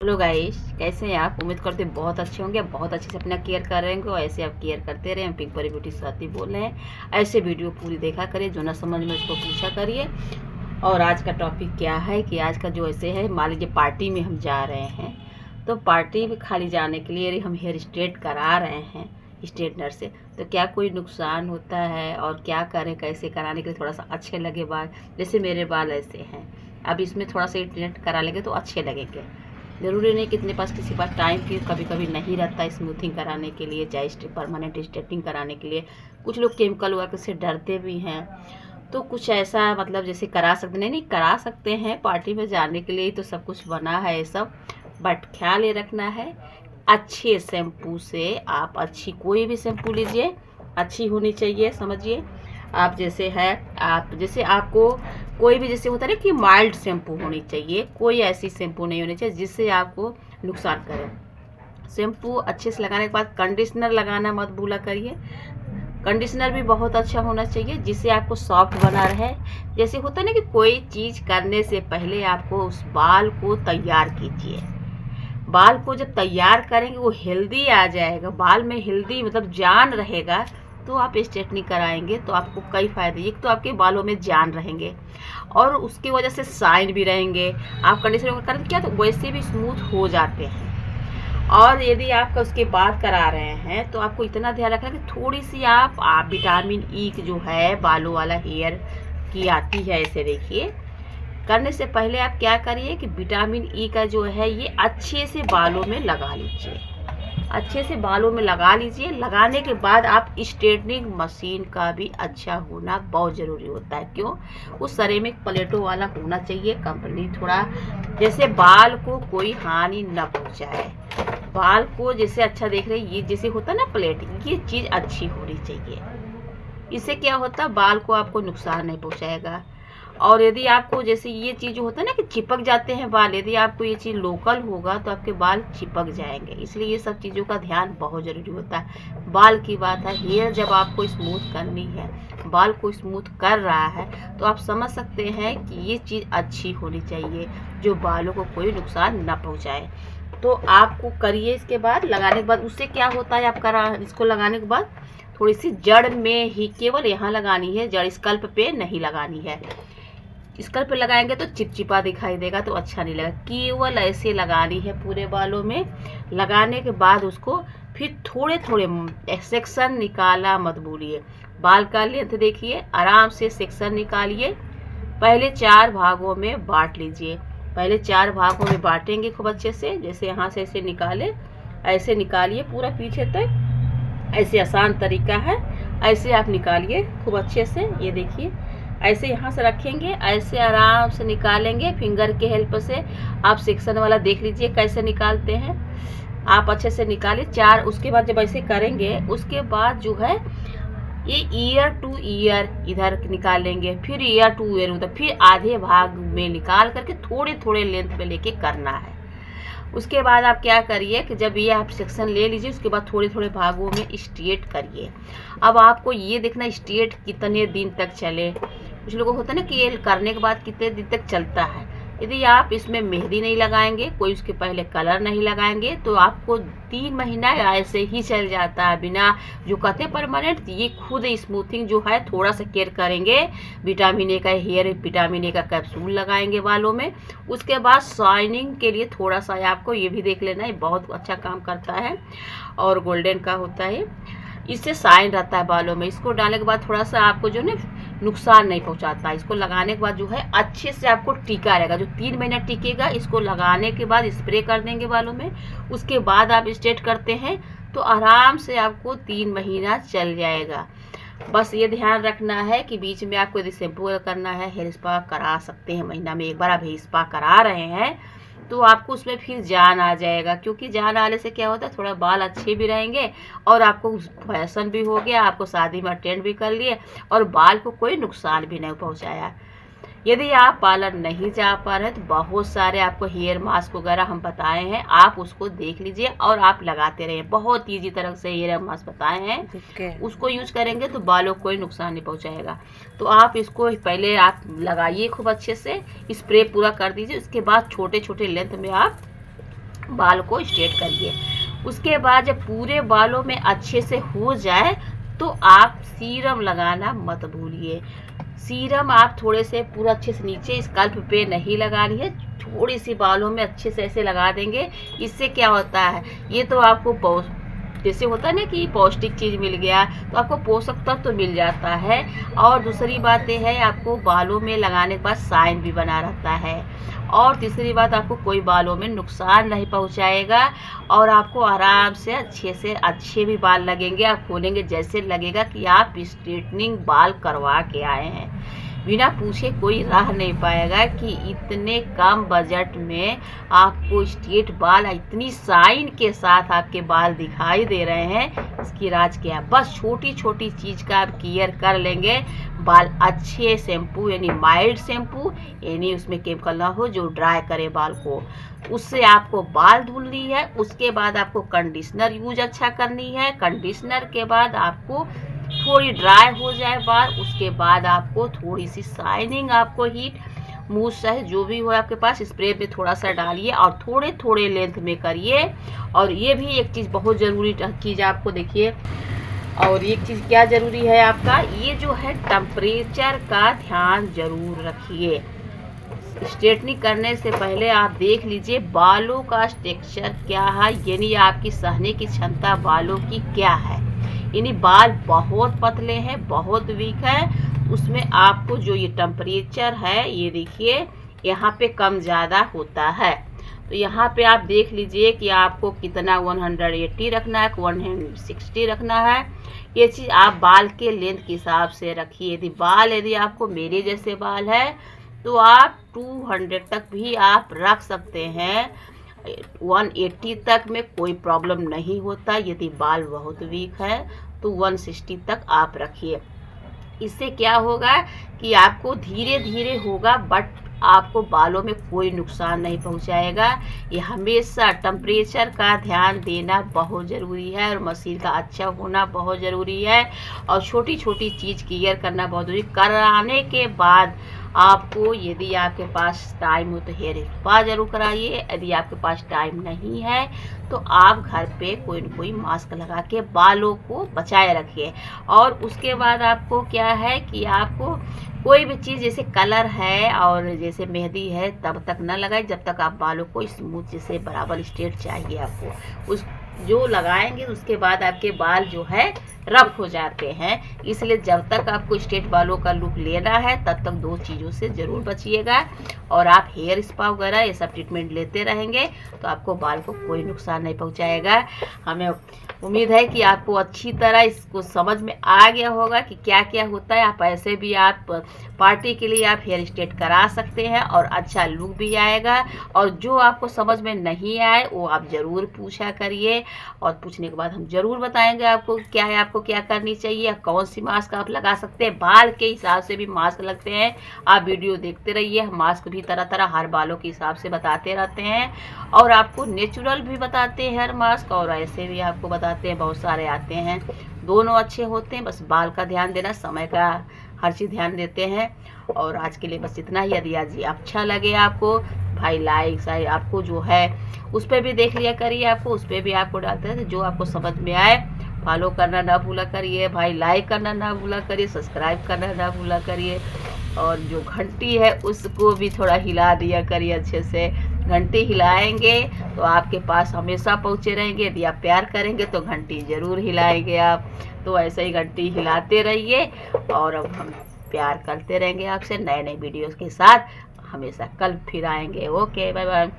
Hello guys, कैसे हैं आप। उम्मीद करते हैं बहुत अच्छे होंगे, बहुत अच्छे से अपना केयर कर रहे होंगे और ऐसे आप केयर करते रहें। पिंक परी ब्यूटी स्वाति बोल रहे हैं। ऐसे वीडियो पूरी देखा करिए, जो ना समझ में उसको पूछा करिए। और आज का टॉपिक क्या है कि आज का जो ऐसे है, मान लीजिए पार्टी में हम जा रहे हैं, तो पार्टी में खाली जाने के लिए हम हेयर स्ट्रेट करा रहे हैं स्ट्रेटनर से, तो क्या कोई नुकसान होता है और क्या करें, कैसे कराने के लिए थोड़ा सा अच्छे लगे बाल। जैसे मेरे बाल ऐसे हैं, अब इसमें थोड़ा सा स्ट्रेट करा लेंगे तो अच्छे लगेंगे। ज़रूरी नहीं कि इतने पास किसी पास टाइम की कभी कभी नहीं रहता स्मूथिंग कराने के लिए, चाहे परमानेंट स्ट्रेटिंग कराने के लिए। कुछ लोग केमिकल वर्क से डरते भी हैं, तो कुछ ऐसा मतलब जैसे करा सकते नहीं करा सकते हैं। पार्टी में जाने के लिए तो सब कुछ बना है ये सब, बट ख्याल ये रखना है अच्छे शैम्पू से। आप अच्छी कोई भी शैम्पू लीजिए, अच्छी होनी चाहिए। समझिए आप जैसे है, आप जैसे आपको कोई भी जैसे होता है ना कि माइल्ड शैम्पू होनी चाहिए, कोई ऐसी शैम्पू नहीं होनी चाहिए जिससे आपको नुकसान करे। शैम्पू अच्छे से लगाने के बाद कंडीशनर लगाना मत भूला करिए। कंडीशनर भी बहुत अच्छा होना चाहिए जिससे आपको सॉफ्ट बना रहे। जैसे होता है ना कि कोई चीज़ करने से पहले आपको उस बाल को तैयार कीजिए। बाल को जब तैयार करेंगे वो हेल्दी आ जाएगा, बाल में हेल्दी मतलब जान रहेगा, तो आप स्ट्रेटनिंग कराएंगे तो आपको कई फ़ायदे। एक तो आपके बालों में जान रहेंगे और उसकी वजह से शाइन भी रहेंगे। आप कंडीशनर करें क्या तो वैसे भी स्मूथ हो जाते हैं। और यदि आप उसके बाद करा रहे हैं तो आपको इतना ध्यान रखना कि थोड़ी सी आप विटामिन ई की जो है बालों वाला हेयर की आती है, ऐसे देखिए। करने से पहले आप क्या करिए कि विटामिन ई का जो है ये अच्छे से बालों में लगा लीजिए, अच्छे से बालों में लगा लीजिए। लगाने के बाद आप स्ट्रेटनिंग मशीन का भी अच्छा होना बहुत ज़रूरी होता है। क्यों? वो सेरेमिक प्लेटों वाला होना चाहिए कंपनी, थोड़ा जैसे बाल को कोई हानि न पहुंचाए। बाल को जैसे अच्छा देख रहे हैं, ये जैसे होता है ना प्लेट, ये चीज़ अच्छी होनी चाहिए। इससे क्या होता है, बाल को आपको नुकसान नहीं पहुंचाएगा। और यदि आपको जैसे ये चीज़ जो होता है ना कि चिपक जाते हैं बाल, यदि आपको ये चीज़ लोकल होगा तो आपके बाल चिपक जाएंगे। इसलिए ये सब चीज़ों का ध्यान बहुत ज़रूरी होता है। बाल की बात है, हेयर जब आपको स्मूथ करनी है, बाल को स्मूथ कर रहा है, तो आप समझ सकते हैं कि ये चीज़ अच्छी होनी चाहिए जो बालों को कोई नुकसान न पहुँचाए। तो आपको करिए। इसके बाद लगाने के बाद उससे क्या होता है, आप करा इसको लगाने के बाद थोड़ी सी जड़ में ही केवल यहाँ लगानी है, जड़ स्कल्प पे नहीं लगानी है। स्कल्प पे लगाएंगे तो चिपचिपा दिखाई देगा तो अच्छा नहीं लगेगा। केवल ऐसे लगानी है पूरे बालों में। लगाने के बाद उसको फिर थोड़े थोड़े सेक्शन निकाला मत भूलिए। बाल का लेंथ देखिए, आराम से सेक्शन निकालिए। पहले 4 भागों में बांट लीजिए। पहले 4 भागों में बांटेंगे खूब अच्छे से। जैसे यहाँ से ऐसे निकाले, ऐसे निकालिए पूरा पीछे तक। ऐसे आसान तरीका है, ऐसे आप निकालिए खूब अच्छे से। ये देखिए ऐसे यहाँ से रखेंगे, ऐसे आराम से निकालेंगे फिंगर के हेल्प से। आप सेक्शन वाला देख लीजिए कैसे निकालते हैं, आप अच्छे से निकालिए 4। उसके बाद जब ऐसे करेंगे उसके बाद जो है ये ईयर टू ईयर इधर निकालेंगे, फिर ईयर टू ईयर उधर, फिर आधे भाग में निकाल करके थोड़े थोड़े लेंथ पे लेके करना है। उसके बाद आप क्या करिए कि जब ये आप सेक्शन ले लीजिए, उसके बाद थोड़े थोड़े भागों में स्ट्रेट करिए। अब आपको ये देखना स्ट्रेट कितने दिन तक चले। कुछ लोगों को होता है ना कि ये करने के बाद कितने दिन तक चलता है। यदि आप इसमें मेहंदी नहीं लगाएंगे, कोई उसके पहले कलर नहीं लगाएंगे, तो आपको 3 महीना ऐसे ही चल जाता है बिना जो कहते हैं परमानेंट। ये खुद स्मूथिंग जो है थोड़ा सा केयर करेंगे, विटामिन ए का हेयर विटामिन ए का कैप्सूल लगाएंगे बालों में। उसके बाद शाइनिंग के लिए थोड़ा सा आपको ये भी देख लेना, ये बहुत अच्छा काम करता है और गोल्डन का होता है, इससे शाइन रहता है बालों में। इसको डालने के बाद थोड़ा सा आपको जो ना नुकसान नहीं पहुंचाता। इसको लगाने के बाद जो है अच्छे से आपको टीका रहेगा, जो 3 महीना टिकेगा। इसको लगाने के बाद स्प्रे कर देंगे बालों में, उसके बाद आप स्ट्रेट करते हैं तो आराम से आपको 3 महीना चल जाएगा। बस ये ध्यान रखना है कि बीच में आपको यदि शैम्पू करना है, हेयर स्पा करा सकते हैं। महीना में एक बार आप हेयर स्पा करा रहे हैं तो आपको उसमें फिर जान आ जाएगा, क्योंकि जान आने से क्या होता है, थोड़ा बाल अच्छे भी रहेंगे और आपको फैशन भी हो गया, आपको शादी में अटेंड भी कर लिए और बाल को कोई नुकसान भी नहीं पहुंचाया। यदि आप पार्लर नहीं जा पा रहे तो बहुत सारे आपको हेयर मास्क वगैरह हम बताए हैं, आप उसको देख लीजिए और आप लगाते रहिए। बहुत ईजी तरह से हेयर मास्क बताए हैं, उसको यूज करेंगे तो बालों को कोई नुकसान नहीं पहुंचाएगा। तो आप इसको पहले आप लगाइए खूब अच्छे से, स्प्रे पूरा कर दीजिए। उसके बाद छोटे छोटे लेंथ में आप बाल को स्ट्रेट करिए। उसके बाद जब पूरे बालों में अच्छे से हो जाए तो आप सीरम लगाना मत भूलिए। सीरम आप थोड़े से पूरा अच्छे से नीचे स्कल्प पे नहीं लगानी है, थोड़ी सी बालों में अच्छे से ऐसे लगा देंगे। इससे क्या होता है, ये तो आपको जैसे होता है ना कि पौष्टिक चीज़ मिल गया, तो आपको पोषक तत्व तो मिल जाता है। और दूसरी बात यह है, आपको बालों में लगाने के बाद शाइन भी बना रहता है। और तीसरी बात, आपको कोई बालों में नुकसान नहीं पहुंचाएगा और आपको आराम से अच्छे भी बाल लगेंगे। आप खोलेंगे जैसे लगेगा कि आप स्ट्रेटनिंग बाल करवा के आए हैं। बिना पूछे कोई रह नहीं पाएगा कि इतने कम बजट में आपको स्ट्रेट बाल इतनी शाइन के साथ आपके बाल दिखाई दे रहे हैं। इसकी राज क्या है, बस छोटी छोटी चीज़ का आप केयर कर लेंगे। बाल अच्छे शैम्पू यानी माइल्ड शैम्पू, यानी उसमें केमिकल ना हो जो ड्राई करे बाल को, उससे आपको बाल धुलनी है। उसके बाद आपको कंडीशनर यूज अच्छा करनी है। कंडीशनर के बाद आपको थोड़ी ड्राई हो जाए बाल, उसके बाद आपको थोड़ी सी शाइनिंग, आपको हीट मूस है जो भी हो आपके पास, स्प्रे में थोड़ा सा डालिए और थोड़े थोड़े लेंथ में करिए। और ये भी एक चीज़ बहुत ज़रूरी चीज़ आपको देखिए, और एक चीज़ क्या ज़रूरी है आपका, ये जो है टेम्परेचर का ध्यान जरूर रखिए। स्ट्रेटनिंग करने से पहले आप देख लीजिए बालों का टेक्सचर क्या है, यानी आपकी सहने की क्षमता बालों की क्या है। यानी बाल बहुत पतले हैं, बहुत वीक है, उसमें आपको जो ये टेम्परेचर है, ये देखिए यहाँ पे कम ज़्यादा होता है। तो यहाँ पे आप देख लीजिए कि आपको कितना 180 रखना है, 160 रखना है। ये चीज़ आप बाल के लेंथ के हिसाब से रखिए। यदि आपको मेरे जैसे बाल है तो आप 200 तक भी आप रख सकते हैं। 180 तक में कोई प्रॉब्लम नहीं होता। यदि बाल बहुत वीक है तो 160 तक आप रखिए। इससे क्या होगा कि आपको धीरे धीरे होगा, बट आपको बालों में कोई नुकसान नहीं पहुंचाएगा। ये हमेशा टेम्परेचर का ध्यान देना बहुत ज़रूरी है और मशीन का अच्छा होना बहुत ज़रूरी है और छोटी छोटी चीज़ क्लियर करना बहुत ज़रूरी। कराने के बाद आपको, यदि आपके पास टाइम हो तो हेयर स्पा जरूर कराइए। यदि आपके पास टाइम नहीं है तो आप घर पे कोई न कोई मास्क लगा के बालों को बचाए रखिए। और उसके बाद आपको क्या है कि आपको कोई भी चीज़ जैसे कलर है और जैसे मेहंदी है तब तक न लगाए जब तक आप बालों को स्मूथ जैसे बराबर स्ट्रेट चाहिए आपको। उस जो लगाएंगे उसके बाद आपके बाल जो है रफ हो जाते हैं। इसलिए जब तक आपको स्ट्रेट बालों का लुक लेना है तब तक दो चीज़ों से ज़रूर बचिएगा। और आप हेयर स्पा वगैरह ये सब ट्रीटमेंट लेते रहेंगे तो आपको बाल को कोई नुकसान नहीं पहुंचाएगा। हमें उम्मीद है कि आपको अच्छी तरह इसको समझ में आ गया होगा कि क्या क्या होता है। आप ऐसे भी आप पार्टी के लिए आप हेयर स्ट्रेट करा सकते हैं और अच्छा लुक भी आएगा। और जो आपको समझ में नहीं आए वो आप ज़रूर पूछा करिए और पूछने के बाद हम ज़रूर बताएंगे आपको क्या है, आपको क्या करनी चाहिए, कौन सी मास्क आप लगा सकते हैं। बाल के हिसाब से भी मास्क लगते हैं, आप वीडियो देखते रहिए। हम मास्क भी तरह तरह हर बालों के हिसाब से बताते रहते हैं और आपको नेचुरल भी बताते हैं हेयर मास्क और ऐसे भी आपको बताते हैं, बहुत सारे आते हैं। दोनों अच्छे होते हैं, बस बाल का ध्यान देना, समय का हर चीज़ ध्यान देते हैं। और आज के लिए बस इतना ही। यदि आज अच्छा लगे आपको भाई लाइक आपको जो है उस पर भी देख लिया करिए, आपको उस पर भी आपको डालते हैं जो आपको समझ में आए। फॉलो करना ना भूला करिए भाई, लाइक करना ना भूला करिए, सब्सक्राइब करना ना भूला करिए और जो घंटी है उसको भी थोड़ा हिला दिया करिए अच्छे से। घंटी हिलाएंगे तो आपके पास हमेशा पहुँचे रहेंगे। यदि आप प्यार करेंगे तो घंटी ज़रूर हिलाएंगे आप। तो ऐसे ही घंटी हिलाते रहिए और अब हम प्यार करते रहेंगे आपसे नए नए वीडियोस के साथ। हमेशा कल फिर आएंगे। Okay, bye bye.